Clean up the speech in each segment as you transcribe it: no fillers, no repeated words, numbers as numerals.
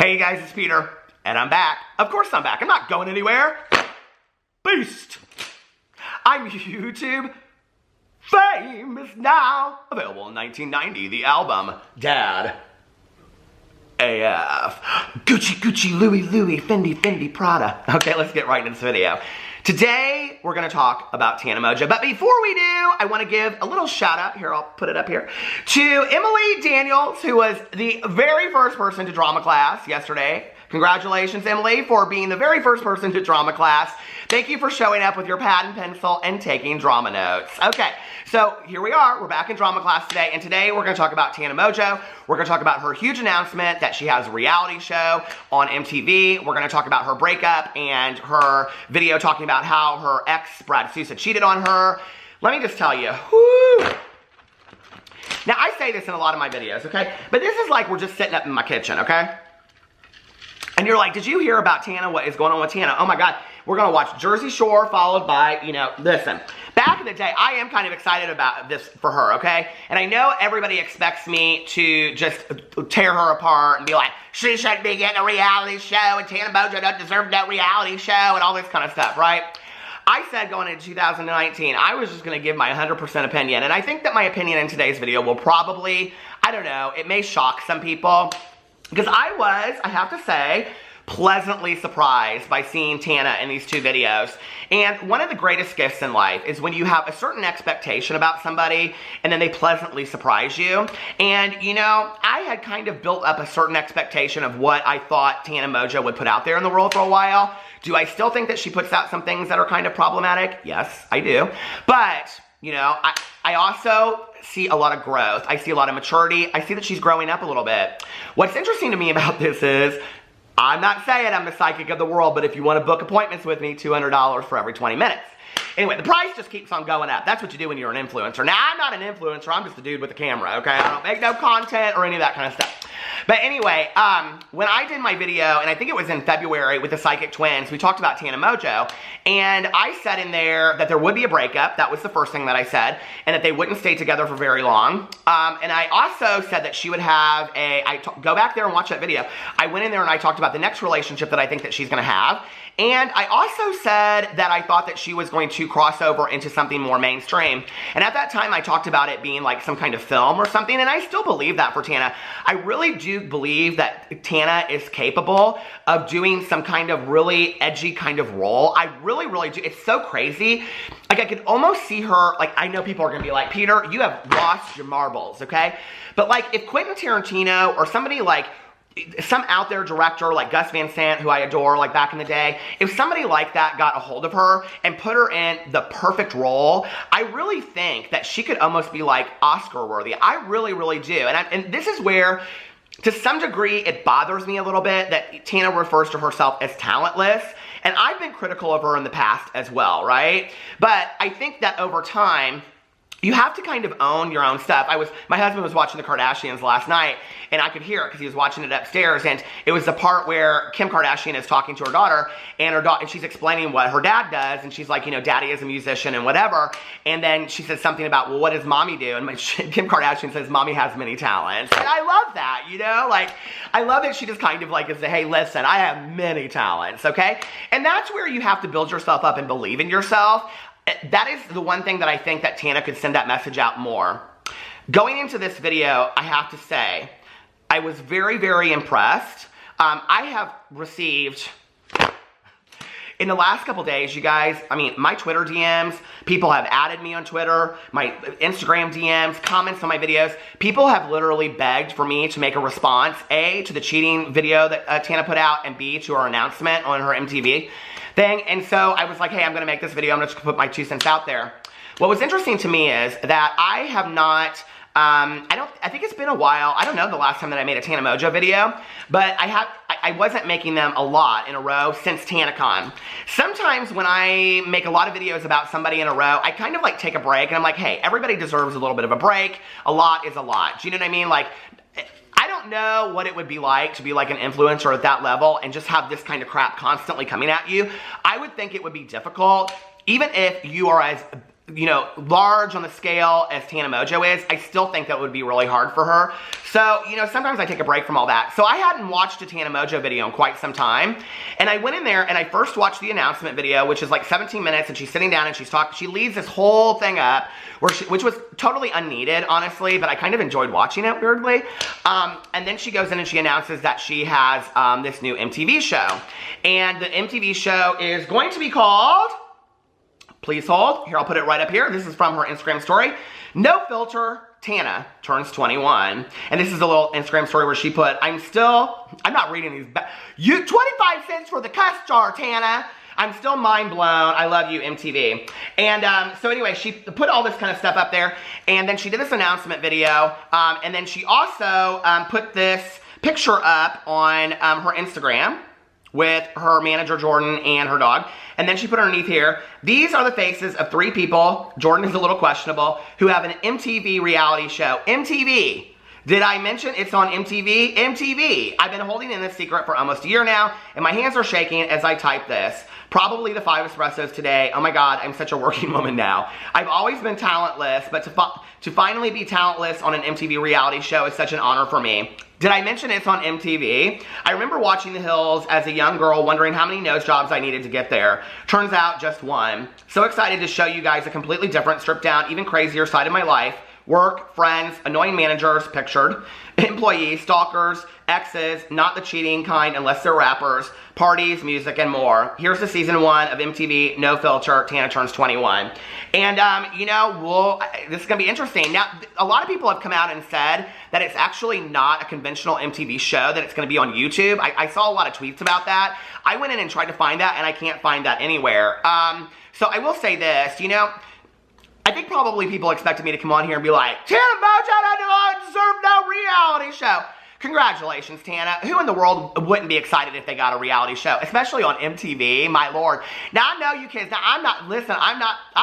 Hey guys, it's Peter, and I'm back. Of course I'm back. I'm not going anywhere. Beast. I'm YouTube famous now. Available in 1990, the album Dad AF. Gucci, Gucci, Louis, Louis, Fendi, Fendi, Prada. Okay, let's get right into this video. Today, we're going to talk about Tana Mongeau. But before we do, I want to give a little shout out, here, I'll put it up here, to Emily Daniels, who was the very first person to drama class yesterday. Congratulations, Emily, for being the very first person to drama class. Thank you for showing up with your pad and pencil and taking drama notes. Okay, so here we are. We're back in drama class today, and today we're going to talk about Tana Mongeau. We're going to talk about her huge announcement that she has a reality show on MTV. We're going to talk about her breakup and her video talking about how her ex, Brad Sousa, cheated on her. Let me just tell you, whoo. Now, I say this in a lot of my videos, okay? But this is like we're just sitting up in my kitchen, okay? And you're like, did you hear about Tana? What is going on with Tana? Oh my God, we're gonna watch Jersey Shore followed by, listen. Back in the day, I am kind of excited about this for her, okay? And I know everybody expects me to just tear her apart and be like, she shouldn't be getting a reality show and Tana Mongeau doesn't deserve that reality show and all this kind of stuff, right? I said going into 2019, I was just gonna give my 100% opinion. And I think that my opinion in today's video will probably, I don't know, it may shock some people. Because I have to say, pleasantly surprised by seeing Tana in these two videos. And one of the greatest gifts in life is when you have a certain expectation about somebody and then they pleasantly surprise you. And, I had kind of built up a certain expectation of what I thought Tana Mongeau would put out there in the world for a while. Do I still think that she puts out some things that are kind of problematic? Yes, I do. But, I also see a lot of growth. I see a lot of maturity. I see that she's growing up a little bit. What's interesting to me about this is, I'm not saying I'm the psychic of the world, but if you want to book appointments with me, $200 for every 20 minutes. Anyway, the price just keeps on going up. That's what you do when you're an influencer. Now, I'm not an influencer. I'm just a dude with a camera, okay? I don't make no content or any of that kind of stuff. But anyway, when I did my video, and I think it was in February with the Psychic Twins, we talked about Tana Mongeau, and I said in there that there would be a breakup. That was the first thing that I said, and that they wouldn't stay together for very long. And I also said that she would have go back there and watch that video. I went in there and I talked about the next relationship that I think that she's going to have. And I also said that I thought that she was going to cross over into something more mainstream. And at that time, I talked about it being like some kind of film or something, and I still believe that for Tana. I really do believe that Tana is capable of doing some kind of really edgy kind of role. I really, really do. It's so crazy. Like, I could almost see her, like, I know people are going to be like, Peter, you have lost your marbles, okay? But, like, if Quentin Tarantino or somebody like some out there director like Gus Van Sant, who I adore, like back in the day, if somebody like that got a hold of her and put her in the perfect role, I really think that she could almost be like Oscar worthy. I really, really do. And this is where, to some degree, it bothers me a little bit that Tana refers to herself as talentless. And I've been critical of her in the past as well, right? But I think that over time, you have to kind of own your own stuff. My husband was watching the Kardashians last night, and I could hear it because he was watching it upstairs, and it was the part where Kim Kardashian is talking to her daughter, and she's explaining what her dad does, and she's like, daddy is a musician and whatever, and then she says something about, well, what does mommy do? And Kim Kardashian says, mommy has many talents. And I love that, like, I love that she just kind of like is, hey, listen, I have many talents, okay? And that's where you have to build yourself up and believe in yourself. That is the one thing that I think that Tana could send that message out more. Going into this video, I have to say, I was very, very impressed. I have received, in the last couple days, you guys, my Twitter DMs, people have added me on Twitter, my Instagram DMs, comments on my videos. People have literally begged for me to make a response, A, to the cheating video that Tana put out, and B, to her announcement on her MTV thing. And so I was like, hey, I'm going to make this video. I'm just going to put my 2 cents out there. What was interesting to me is that I have not, I think it's been a while. I don't know the last time that I made a Tana Mongeau video, but I wasn't making them a lot in a row since TanaCon. Sometimes when I make a lot of videos about somebody in a row, I kind of like take a break and I'm like, hey, everybody deserves a little bit of a break. A lot is a lot. Do you know what I mean? Like, I don't know what it would be like to be like an influencer at that level and just have this kind of crap constantly coming at you. I would think it would be difficult, even if you are as you know, large on the scale as Tana Mongeau is, I still think that would be really hard for her. So, you know, sometimes I take a break from all that. So I hadn't watched a Tana Mongeau video in quite some time. And I went in there and I first watched the announcement video, which is like 17 minutes, and she's sitting down and she's talking. She leads this whole thing up, which was totally unneeded, honestly, but I kind of enjoyed watching it, weirdly. And then she goes in and she announces that she has this new MTV show. And the MTV show is going to be called... Please hold. Here, I'll put it right up here. This is from her Instagram story. No filter, Tana turns 21. And this is a little Instagram story where she put, I'm not reading these back. 25 cents for the cuss jar, Tana. I'm still mind blown. I love you, MTV. And so anyway, she put all this kind of stuff up there. And then she did this announcement video. And then she also put this picture up on her Instagram with her manager, Jordan, and her dog. And then she put underneath here, these are the faces of 3 people, Jordan is a little questionable, who have an MTV reality show. MTV. Did I mention it's on MTV? MTV. I've been holding in this secret for almost a year now, and my hands are shaking as I type this. Probably the 5 espressos today. Oh my God, I'm such a working woman now. I've always been talentless, but to finally be talentless on an MTV reality show is such an honor for me. Did I mention it's on MTV? I remember watching The Hills as a young girl, wondering how many nose jobs I needed to get there. Turns out, just one. So excited to show you guys a completely different, stripped down, even crazier side of my life. Work, friends, annoying managers, pictured, employees, stalkers, exes, not the cheating kind unless they're rappers, parties, music, and more. Here's the season 1 of MTV No Filter, Tana Turns 21. And, you know, this is going to be interesting. Now, a lot of people have come out and said that it's actually not a conventional MTV show, that it's going to be on YouTube. I saw a lot of tweets about that. I went in and tried to find that, and I can't find that anywhere. So I will say this, you know, I think probably people expected me to come on here and be like, Tana Mongeau, I deserve no reality show. Congratulations, Tana. Who in the world wouldn't be excited if they got a reality show, especially on MTV, my lord. Now, I know you kids, now I'm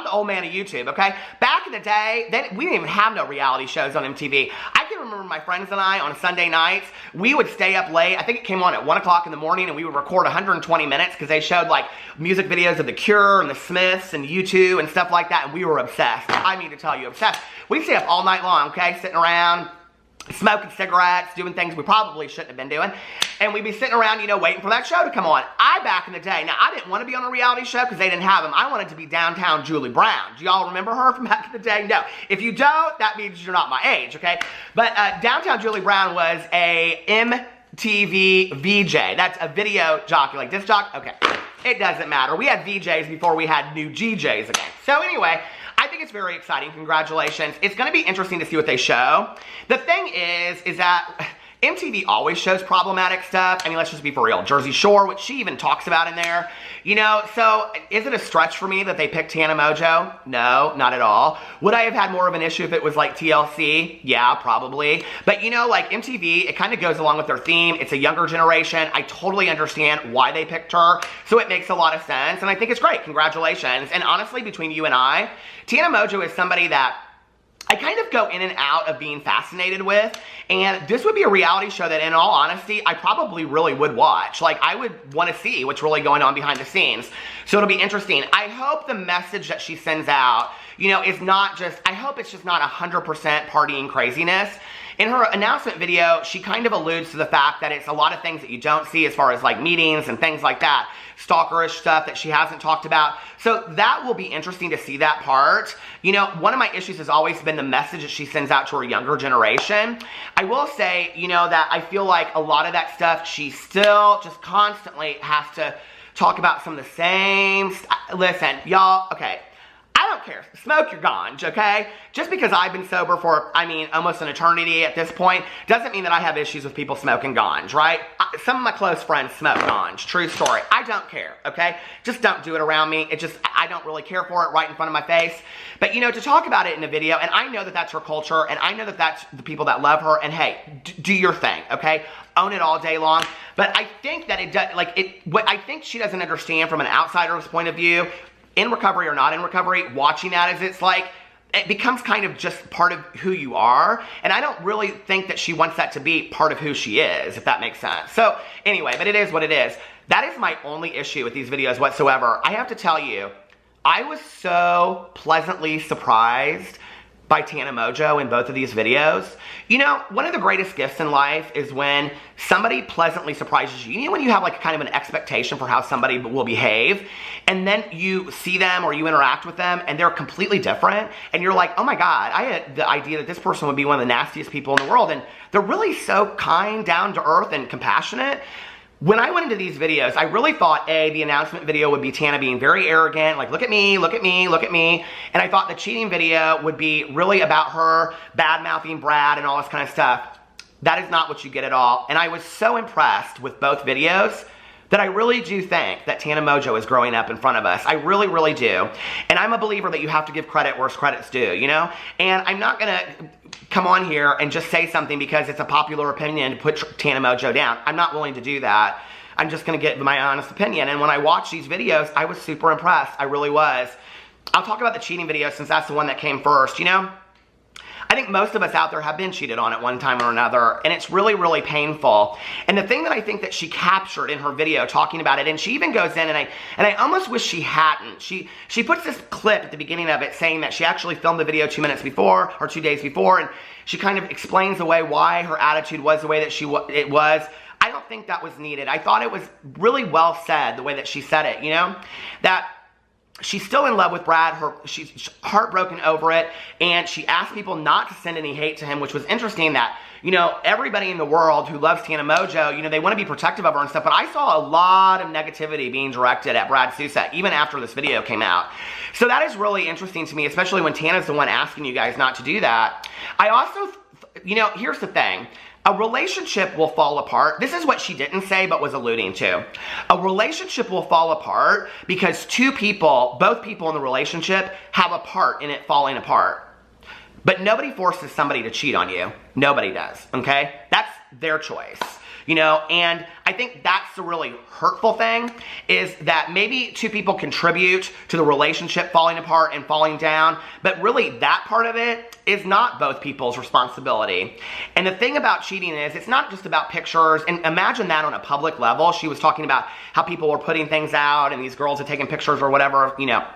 the old man of YouTube, okay? Back in the day, we didn't even have no reality shows on MTV. I can remember my friends and I on Sunday nights, we would stay up late. I think it came on at 1 o'clock in the morning, and we would record 120 minutes because they showed like music videos of The Cure and The Smiths and U2 and stuff like that, and we were obsessed. I mean to tell you, obsessed. We'd stay up all night long, okay, sitting around, smoking cigarettes, doing things we probably shouldn't have been doing. And we'd be sitting around, you know, waiting for that show to come on. Back in the day, now I didn't want to be on a reality show because they didn't have them. I wanted to be downtown Julie Brown. Do y'all remember her from back in the day? No. If you don't, that means you're not my age, okay? But downtown Julie Brown was a MTV VJ. That's a video jockey, like disc jockey. Okay, it doesn't matter. We had VJs before we had new GJs again. So anyway, I think it's very exciting. Congratulations. It's going to be interesting to see what they show. The thing is that MTV always shows problematic stuff. I mean, let's just be for real. Jersey Shore, which she even talks about in there. You know, so is it a stretch for me that they picked Tana Mongeau? No, not at all. Would I have had more of an issue if it was like TLC? Yeah, probably. But you know, like MTV, it kind of goes along with their theme. It's a younger generation. I totally understand why they picked her. So it makes a lot of sense. And I think it's great. Congratulations. And honestly, between you and I, Tana Mongeau is somebody that I kind of go in and out of being fascinated with, and this would be a reality show that, in all honesty, I probably really would watch. Like, I would want to see what's really going on behind the scenes. So it'll be interesting. I hope the message that she sends out, you know, is not just, I hope it's just not 100% partying craziness. In her announcement video, she kind of alludes to the fact that it's a lot of things that you don't see as far as like meetings and things like that. Stalkerish stuff that she hasn't talked about. So that will be interesting to see that part. You know, one of my issues has always been the message that she sends out to her younger generation. I will say, you know, that I feel like a lot of that stuff, she still just constantly has to talk about some of the same listen, y'all, okay. I don't care. Smoke your ganj, okay? Just because I've been sober for, I mean, almost an eternity at this point, doesn't mean that I have issues with people smoking ganj, right? Some of my close friends smoke ganj. True story. I don't care, okay? Just don't do it around me. It just, I don't really care for it right in front of my face. But, you know, to talk about it in a video, and I know that that's her culture, and I know that that's the people that love her, and hey, do your thing, okay? Own it all day long. But I think that it does, like, what I think she doesn't understand from an outsider's point of view, in recovery or not in recovery, watching that is it's like, it becomes kind of just part of who you are. And I don't really think that she wants that to be part of who she is, if that makes sense. So anyway, but it is what it is. That is my only issue with these videos whatsoever. I have to tell you, I was so pleasantly surprised by Tana Mongeau in both of these videos. You know, one of the greatest gifts in life is when somebody pleasantly surprises you. You know, when you have like kind of an expectation for how somebody will behave, and then you see them or you interact with them and they're completely different, and you're like, oh my God, I had the idea that this person would be one of the nastiest people in the world, and they're really so kind, down to earth, and compassionate. When I went into these videos, I really thought, the announcement video would be Tana being very arrogant, like, look at me, look at me, look at me. And I thought the cheating video would be really about her bad-mouthing Brad and all this kind of stuff. That is not what you get at all. And I was so impressed with both videos that I really do think that Tana Mongeau is growing up in front of us. I really, really do. And I'm a believer that you have to give credit where credit's due, you know? And I'm not gonna come on here and just say something because it's a popular opinion to put Tana Mongeau down. I'm not willing to do that. I'm just gonna get my honest opinion. And when I watched these videos, I was super impressed. I really was. I'll talk about the cheating video since that's the one that came first, you know? I think most of us out there have been cheated on at one time or another, and it's really, really painful. And the thing that I think that she captured in her video talking about it, and she even goes in, and I almost wish she hadn't. She puts this clip at the beginning of it saying that she actually filmed the video 2 minutes before, or 2 days before, and she kind of explains away why her attitude was the way that it was. I don't think that was needed. I thought it was really well said, the way that she said it, you know? That she's still in love with Brad. She's heartbroken over it, and she asked people not to send any hate to him, which was interesting that, you know, everybody in the world who loves Tana Mongeau, you know, they want to be protective of her and stuff, but I saw a lot of negativity being directed at Brad Sousa, even after this video came out. So that is really interesting to me, especially when Tana's the one asking you guys not to do that. I also, you know, here's the thing. A relationship will fall apart. This is what she didn't say but was alluding to. A relationship will fall apart because both people in the relationship have a part in it falling apart. But nobody forces somebody to cheat on you. Nobody does, okay? That's their choice. You know, and I think that's the really hurtful thing, is that maybe two people contribute to the relationship falling apart and falling down, but really that part of it is not both people's responsibility. And the thing about cheating is it's not just about pictures, and imagine that on a public level. She was talking about how people were putting things out and these girls had taken pictures or whatever, you know.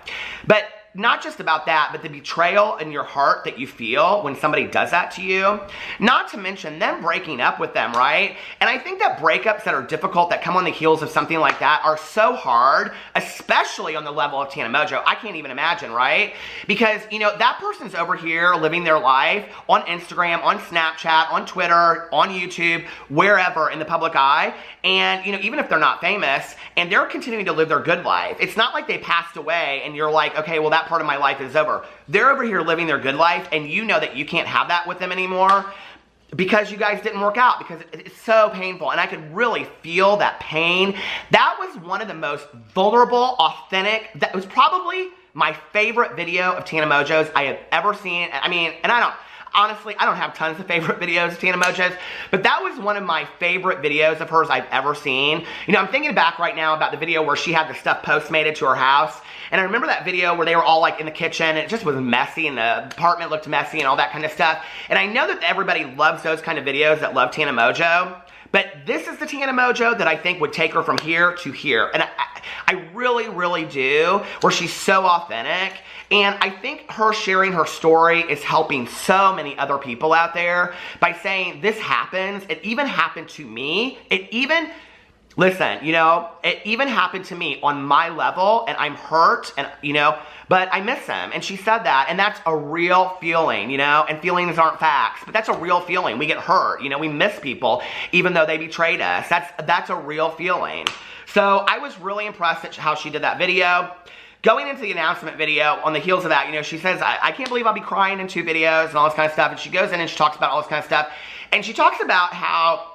But not just about that, but the betrayal in your heart that you feel when somebody does that to you. Not to mention them breaking up with them, right? And I think that breakups that are difficult, that come on the heels of something like that, are so hard, especially on the level of Tana Mongeau. I can't even imagine, right? Because, you know, that person's over here living their life on Instagram, on Snapchat, on Twitter, on YouTube, wherever in the public eye. And, you know, even if they're not famous, and they're continuing to live their good life. It's not like they passed away and you're like, okay, well, that part of my life is over. They're over here living their good life, and you know that you can't have that with them anymore because you guys didn't work out, because it's so painful. And I could really feel that pain. That was one of the most vulnerable, authentic, that was probably my favorite video of Tana Mongeau's I have ever seen. I mean, and honestly, I don't have tons of favorite videos of Tana Mongeau's, but that was one of my favorite videos of hers I've ever seen. You know, I'm thinking back right now about the video where she had the stuff Postmated to her house, and I remember that video where they were all like in the kitchen, and it just was messy, and the apartment looked messy and all that kind of stuff. And I know that everybody loves those kind of videos that love Tana Mongeau, but this is the Tana Mongeau that I think would take her from here to here. And I really, really do, where she's so authentic. And I think her sharing her story is helping so many other people out there by saying, this happens. It even happened to me. Listen, you know, it even happened to me on my level, and I'm hurt, and, you know, but I miss them. And she said that, and that's a real feeling, you know, and feelings aren't facts, but that's a real feeling. We get hurt, you know, we miss people, even though they betrayed us. That's a real feeling. So I was really impressed at how she did that video. Going into the announcement video, on the heels of that, you know, she says, I can't believe I'll be crying in 2 videos and all this kind of stuff. And she goes in and she talks about all this kind of stuff. And she talks about how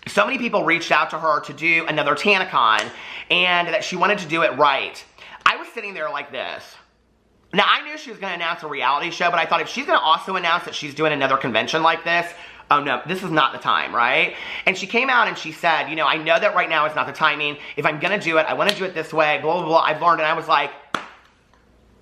so many people reached out to her to do another TanaCon, and that she wanted to do it right. I was sitting there like this. Now, I knew she was going to announce a reality show, but I thought if she's going to also announce that she's doing another convention like this, oh no, this is not the time, right? And she came out and she said, you know, I know that right now is not the timing. If I'm going to do it, I want to do it this way, blah, blah, blah. I've learned, and I was like,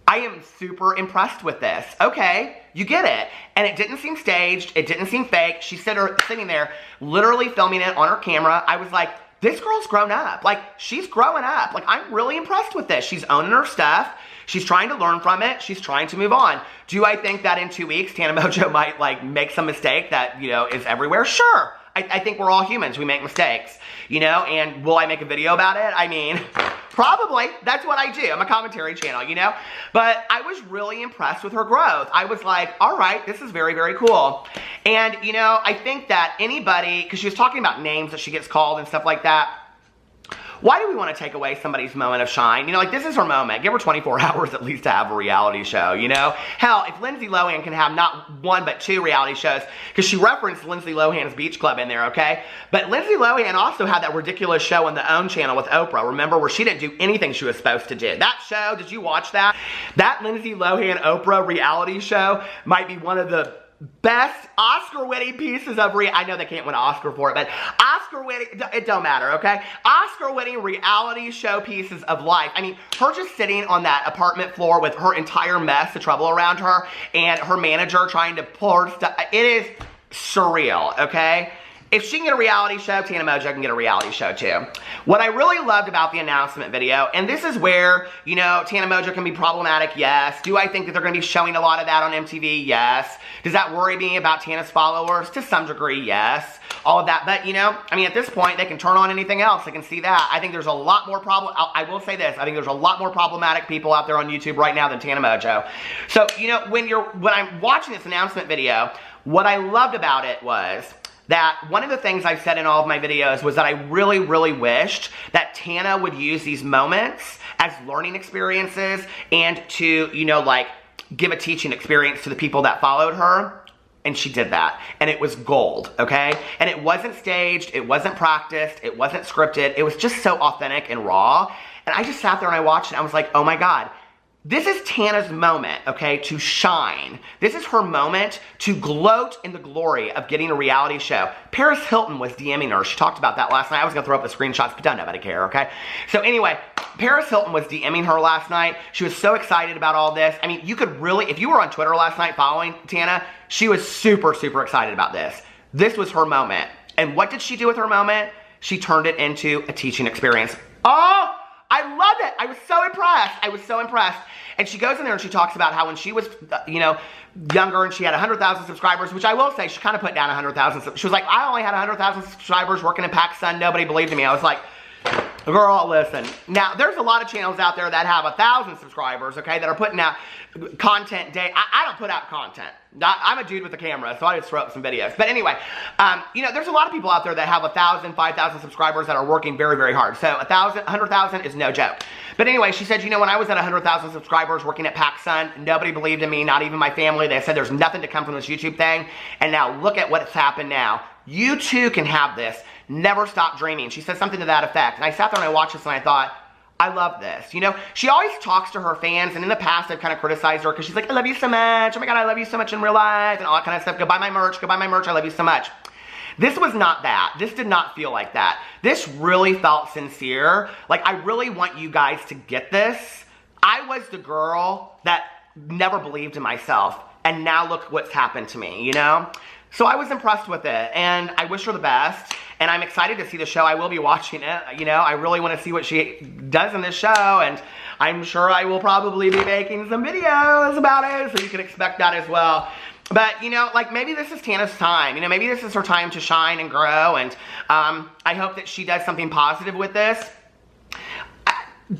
I am super impressed with this. Okay, you get it. And it didn't seem staged. It didn't seem fake. She's sitting there literally filming it on her camera. I was like, this girl's grown up. Like, she's growing up. Like, I'm really impressed with this. She's owning her stuff. She's trying to learn from it. She's trying to move on. Do I think that in 2 weeks, Tana Mongeau might, like, make some mistake that, you know, is everywhere? Sure. I think we're all humans. We make mistakes, you know, and will I make a video about it? I mean, probably. That's what I do. I'm a commentary channel, you know, but I was really impressed with her growth. I was like, all right, this is very, very cool. And, you know, I think that anybody, because she was talking about names that she gets called and stuff like that. Why do we want to take away somebody's moment of shine? You know, like, this is her moment. Give her 24 hours at least to have a reality show, you know? Hell, if Lindsay Lohan can have not one but 2 reality shows, because she referenced Lindsay Lohan's Beach Club in there, okay? But Lindsay Lohan also had that ridiculous show on the OWN channel with Oprah, remember, where she didn't do anything she was supposed to do. That show, did you watch that? That Lindsay Lohan Oprah reality show might be one of the best Oscar-winning pieces of I know they can't win an Oscar for it, but Oscar-winning, it don't matter, okay? Oscar-winning reality show pieces of life. I mean, her just sitting on that apartment floor with her entire mess of trouble around her and her manager trying to pull her stuff. It is surreal, okay? If she can get a reality show, Tana Mongeau can get a reality show too. What I really loved about the announcement video, and this is where, you know, Tana Mongeau can be problematic, yes. Do I think that they're going to be showing a lot of that on MTV? Yes. Does that worry me about Tana's followers? To some degree, yes. All of that, but, you know, I mean, at this point, they can turn on anything else. They can see that. I think there's a lot more I will say this. I think there's a lot more problematic people out there on YouTube right now than Tana Mongeau. So, you know, when I'm watching this announcement video, what I loved about it was that one of the things I've said in all of my videos was that I really, really wished that Tana would use these moments as learning experiences and to, you know, like, give a teaching experience to the people that followed her. And she did that. And it was gold, okay? And it wasn't staged. It wasn't practiced. It wasn't scripted. It was just so authentic and raw. And I just sat there and I watched it and I was like, oh my God. This is Tana's moment, okay, to shine. This is her moment to gloat in the glory of getting a reality show. Paris Hilton was DMing her. She talked about that last night. I was going to throw up the screenshots, but don't nobody care, okay? So anyway, Paris Hilton was DMing her last night. She was so excited about all this. I mean, you could really, if you were on Twitter last night following Tana, she was super, super excited about this. This was her moment. And what did she do with her moment? She turned it into a teaching experience. Oh! I loved it. I was so impressed. I was so impressed. And she goes in there and she talks about how when she was, you know, younger and she had 100,000 subscribers, which I will say, she kind of put down 100,000. She was like, I only had 100,000 subscribers working in PacSun. Nobody believed in me. I was like, girl, listen. Now, there's a lot of channels out there that have 1,000 subscribers, okay, that are putting out content day. I don't put out content. I'm a dude with a camera, so I just throw up some videos. But anyway, you know, there's a lot of people out there that have 1,000, 5,000 subscribers that are working very, very hard. So 100,000 is no joke. But anyway, she said, you know, when I was at 100,000 subscribers working at PacSun, nobody believed in me, not even my family. They said there's nothing to come from this YouTube thing. And now look at what's happened now. You too can have this. Never stop dreaming. She said something to that effect. And I sat there and I watched this and I thought, I love this. You know, she always talks to her fans, and in the past I've kind of criticized her because she's like, I love you so much. Oh my God, I love you so much in real life and all that kind of stuff. Go buy my merch. Go buy my merch. I love you so much. This was not that. This did not feel like that. This really felt sincere. Like, I really want you guys to get this. I was the girl that never believed in myself, and now look what's happened to me, you know? So I was impressed with it, and I wish her the best, and I'm excited to see the show. I will be watching it, you know? I really want to see what she does in this show, and I'm sure I will probably be making some videos about it, so you can expect that as well. But, you know, like, maybe this is Tana's time. You know, maybe this is her time to shine and grow, and I hope that she does something positive with this.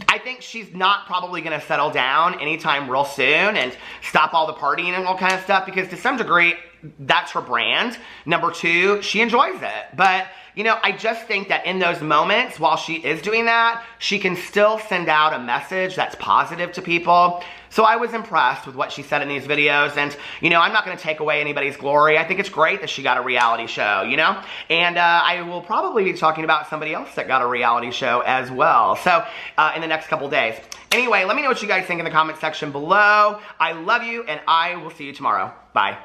I think she's not probably going to settle down anytime real soon and stop all the partying and all kind of stuff, because to some degree, that's her brand. Number two, she enjoys it. But, you know, I just think that in those moments, while she is doing that, she can still send out a message that's positive to people. So I was impressed with what she said in these videos, and, you know, I'm not going to take away anybody's glory. I think it's great that she got a reality show, you know? And I will probably be talking about somebody else that got a reality show as well, so in the next couple days. Anyway, let me know what you guys think in the comment section below. I love you, and I will see you tomorrow. Bye.